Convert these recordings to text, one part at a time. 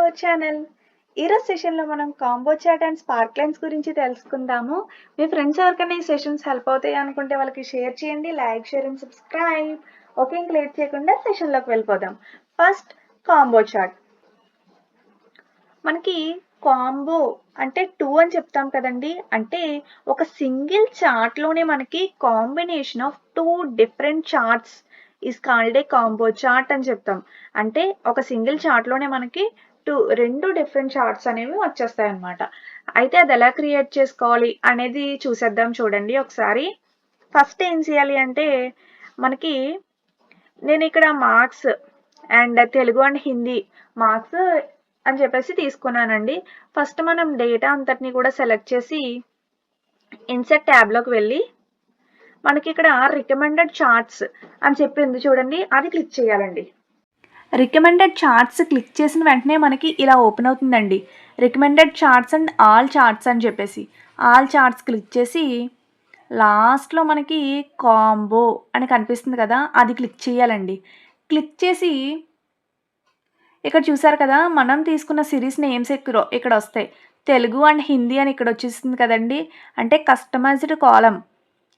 Our channel. ఈరోజు సెషన్‌లో మనం combo chart and sparklines గురించి తెలుసుకుందాము. మీ ఫ్రెండ్స్ ఎవరికైనా ఈ సెషన్స్ హెల్ప్ అవుతాయి అనుకుంటే వాళ్ళకి షేర్ చేయండి. Like, share and subscribe. Okay, ఇంక లేట్ చేయకుండా సెషన్‌లోకి వెళ్ళిపోదాం. First combo chart. మనకి కాంబో అంటే 2 అని చెప్తాం కదండీ! అంటే ఒక సింగిల్ చార్ట్‌లోనే మనకి combination of 2 different charts is called a combo chart అని చెప్తాం. అంటే ఒక సింగిల్ చార్ట్‌లోనే మనకి 2 డిఫరెంట్ చార్ట్స్ అనేవి వచ్చేస్తాయన్నమాట. అయితే అది ఎలా క్రియేట్ చేసుకోవాలి అనేది చూసేద్దాం చూడండి ఒకసారి. ఫస్ట్ ఏం చేయాలి అంటే మనకి నేను ఇక్కడ marks and Telugu and Hindi marks అని చెప్పేసి తీసుకున్నానండి. ఫస్ట్ మనం డేటా అంతటిని కూడా సెలెక్ట్ చేసి ఇన్సర్ట్ ట్యాబ్‌లోకి వెళ్ళి మనకి ఇక్కడ రికమెండెడ్ చార్ట్స్ అని చెప్పి ఉంది చూడండి, అది క్లిక్ చేయాలండి. రికమెండెడ్ చార్ట్స్ క్లిక్ చేసిన వెంటనే మనకి ఇలా ఓపెన్ అవుతుందండి. Recommended charts and all charts అని చెప్పేసి ఆల్ చార్ట్స్ క్లిక్ చేసి లాస్ట్లో మనకి కాంబో అని కనిపిస్తుంది కదా, అది క్లిక్ చేయాలండి. క్లిక్ చేసి ఇక్కడ చూసారు కదా, మనం తీసుకున్న సిరీస్ నేమ్స్ ఇక్కడ వస్తాయి. తెలుగు అండ్ హిందీ అని ఇక్కడ వచ్చేస్తుంది కదండి. అంటే కస్టమైజ్డ్ కాలం.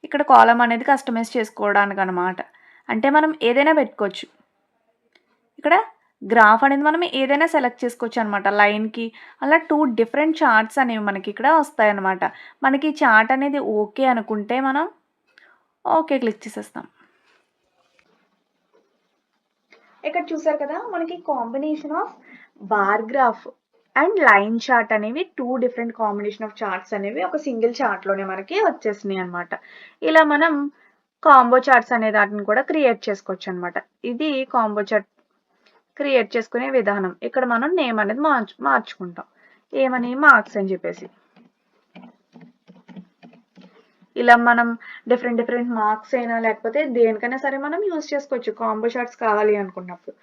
ఇక్కడ కాలం అనేది కస్టమైజ్ చేసుకోవడానికి అనమాట. అంటే మనం ఏదైనా పెట్టుకోవచ్చు. ఇక్కడ గ్రాఫ్ అనేది మనం ఏదైనా సెలెక్ట్ చేసుకోవచ్చు అనమాట. లైన్కి అలా 2 డిఫరెంట్ చార్ట్స్ అనేవి మనకి ఇక్కడ వస్తాయన్నమాట. మనకి చార్ట్ అనేది ఓకే అనుకుంటే మనం ఓకే క్లిక్ చేసేస్తాం. ఇక్కడ చూసారు కదా, మనకి combination of bar graph and line chart అనేవి 2 డిఫరెంట్ కాంబినేషన్ ఆఫ్ చార్ట్స్ అనేవి ఒక సింగిల్ చార్ట్లోనే మనకి వచ్చేసినాయి అనమాట. ఇలా మనం కాంబో చార్ట్స్ అనే దాటిని కూడా క్రియేట్ చేసుకోవచ్చు అనమాట. ఇది కాంబో చార్ట్ క్రియేట్ చేసుకునే విధానం. ఇక్కడ మనం నేమ్ అనేది మార్చుకుంటాం. ఏమని మార్క్స్ అని చెప్పేసి ఇలా మనం డిఫరెంట్ మార్క్స్ అయినా లేకపోతే దేనికైనా సరే మనం యూజ్ చేసుకోవచ్చు కాంబో చార్ట్స్ కావాలి అనుకున్నప్పుడు.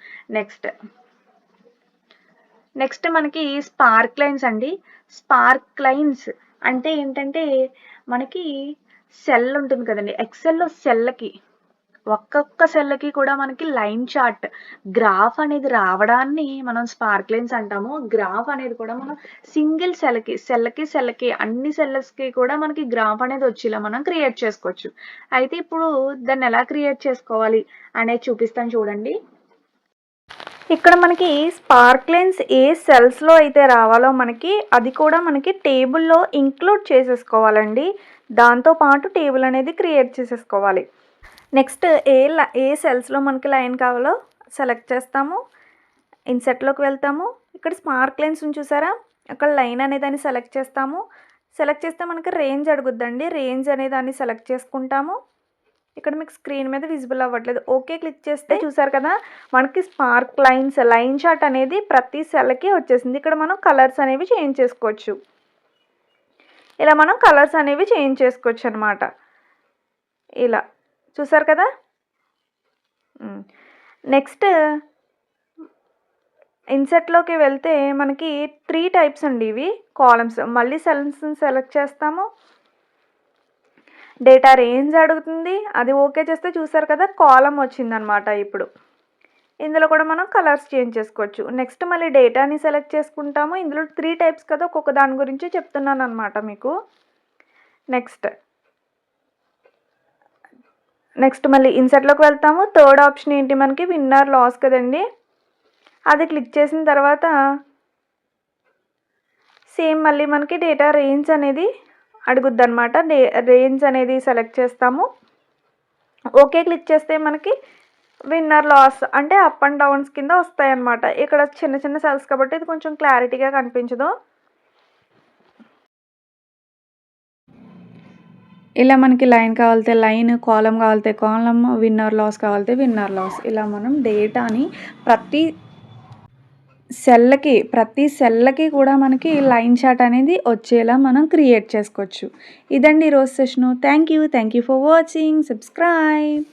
నెక్స్ట్ మనకి స్పార్క్ లైన్స్ అండి. స్పార్క్ లైన్స్ అంటే ఏంటంటే మనకి సెల్ ఉంటుంది కదండి, ఎక్సెల్లో సెల్కి ఒక్కొక్క సెల్కి కూడా మనకి లైన్ చార్ట్ గ్రాఫ్ అనేది రావడాన్ని మనం స్పార్క్ లైన్స్ అంటాము. గ్రాఫ్ అనేది కూడా మనం సింగిల్ సెల్కి అన్ని సెల్లెస్కి కూడా మనకి గ్రాఫ్ అనేది వచ్చేలా మనం క్రియేట్ చేసుకోవచ్చు. అయితే ఇప్పుడు దాన్ని ఎలా క్రియేట్ చేసుకోవాలి అనేది చూపిస్తాను చూడండి. ఇక్కడ మనకి స్పార్క్ లైన్స్ ఏ సెల్స్లో అయితే రావాలో మనకి అది కూడా మనకి టేబుల్లో ఇంక్లూడ్ చేసేసుకోవాలండి. దాంతోపాటు టేబుల్ అనేది క్రియేట్ చేసేసుకోవాలి. నెక్స్ట్ ఏ సెల్స్లో మనకి లైన్ కావాలో సెలెక్ట్ చేస్తాము. ఇన్సెట్లోకి వెళ్తాము. ఇక్కడ స్పార్క్ లైన్స్ చూసారా, అక్కడ లైన్ అనే దాన్ని సెలెక్ట్ చేస్తాము. సెలెక్ట్ చేస్తే మనకి రేంజ్ అడుగుద్దండి. రేంజ్ అనే దాన్ని సెలెక్ట్ చేసుకుంటాము. ఇక్కడ మీకు స్క్రీన్ మీద విజిబుల్ అవ్వట్లేదు. ఓకే క్లిక్ చేస్తే చూసారు కదా, మనకి స్పార్క్ లైన్స్ లైన్ చార్ట్ అనేది ప్రతి సెల్కి వచ్చేసింది. ఇక్కడ మనం కలర్స్ అనేవి చేంజ్ చేసుకోవచ్చు. ఇలా మనం కలర్స్ అనేవి చేంజ్ చేసుకోవచ్చు అనమాట. ఇలా చూసారు కదా. నెక్స్ట్ ఇన్సెట్లోకి వెళ్తే మనకి 3 టైప్స్ అండి ఇవి కాలమ్స్. మళ్ళీ సెల్స్ని సెలెక్ట్ చేస్తాము. డేటా రేంజ్ అడుగుతుంది, అది ఓకే చేస్తే చూసారు కదా కాలం వచ్చిందనమాట. ఇప్పుడు ఇందులో కూడా మనం కలర్స్ చేంజ్ చేసుకోవచ్చు. నెక్స్ట్ మళ్ళీ డేటాని సెలెక్ట్ చేసుకుంటాము. ఇందులో 3 టైప్స్ కదా, ఒక్కొక్క దాని గురించి చెప్తున్నాను అనమాట మీకు. నెక్స్ట్ మళ్ళీ ఇన్సర్ట్లోకి వెళ్తాము. థర్డ్ ఆప్షన్ ఏంటి మనకి విన్నర్ లాస్ కదండి, అది క్లిక్ చేసిన తర్వాత సేమ్ మళ్ళీ మనకి డేటా రేంజ్ అనేది అడుగుద్ది అనమాట. రేంజ్ అనేది సెలెక్ట్ చేస్తాము. ఓకే క్లిక్ చేస్తే మనకి విన్నర్ లాస్ అంటే అప్ అండ్ డౌన్స్ కింద వస్తాయన్నమాట. ఇక్కడ చిన్న సెల్స్ కాబట్టి ఇది కొంచెం క్లారిటీగా కనిపించదు. ఇలా మనకి లైన్ కావాలితే లైన్, కాలం కావాలితే కాలం, విన్నర్ లాస్ కావాలితే విన్నర్ లాస్, ఇలా మనం డేటాని ప్రతి సెల్కి కూడా మనకి లైన్ చార్ట్ అనేది వచ్చేలా మనం క్రియేట్ చేసుకోవచ్చు. ఇదండి ఈరోజు session. Thank you for watching. Subscribe.